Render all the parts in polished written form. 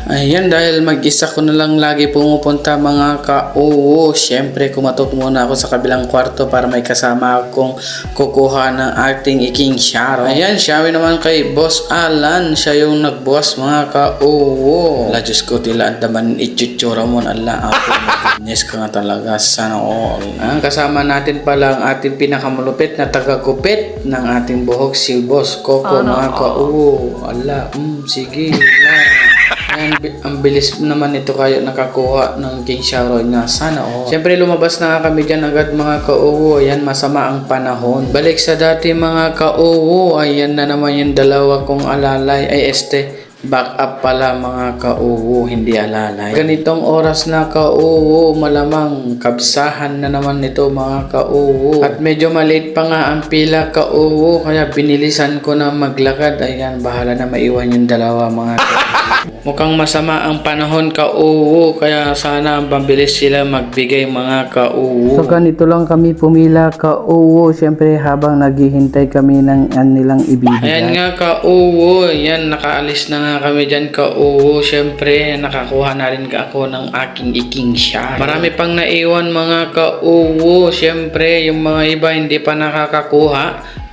Ayan, dahil mag-isa ko na lang lagi pumupunta mga ka-uwo. Siyempre, kumatok muna ako sa kabilang kwarto para may kasama akong kukuha ng ating iking sharo. Ayan, siyawi naman kay Boss Alan. Siya yung nagbukas mga ka-uwo. Ala, Diyos ko, tila andaman itsutsura mo. Ala, ako, goodness ka nga talaga. Sana all. Ang kasama natin pala ang ating pinakamalupit na taga-gupit ng ating buhok, si Boss Coco mga ka-uwo. Ala, sige lang. Ayan, ang bilis naman ito kayo nakakuha ng king shower na sana all. Siyempre lumabas na nga kami dyan agad mga ka-uwo. Ayan, masama ang panahon. Balik sa dati mga ka-uwo. Ayan na naman yung dalawa kong alalay. Ay back up pala mga ka-uwo, hindi alalay. Ganitong oras na ka-uwo, malamang kabsahan na naman ito mga ka-uwo. At medyo maliit pa nga ang pila ka-uwo, kaya binilisan ko na maglakad. Ayan, bahala na maiwan yung dalawa mga ka-uwo. Mukhang masama ang panahon ka-uwo, kaya sana pabilis sila magbigay mga ka-uwo. So ganito lang kami pumila ka-uwo, siyempre habang naghihintay kami ng nilang ibibigay. Ayan nga ka-uwo, yan nakaalis na nga kami dyan ka-uwo. Siyempre nakakuha na rin ako ng aking iking shot. Marami pang naiwan mga ka-uwo. Siyempre yung mga iba hindi pa nakakakuha.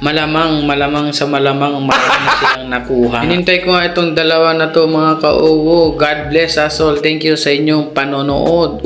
Malamang sa malamang marami na silang nakuha. Hinintay ko nga itong dalawa na to mga ka-uwo. God bless us all. Thank you sa inyong panonood.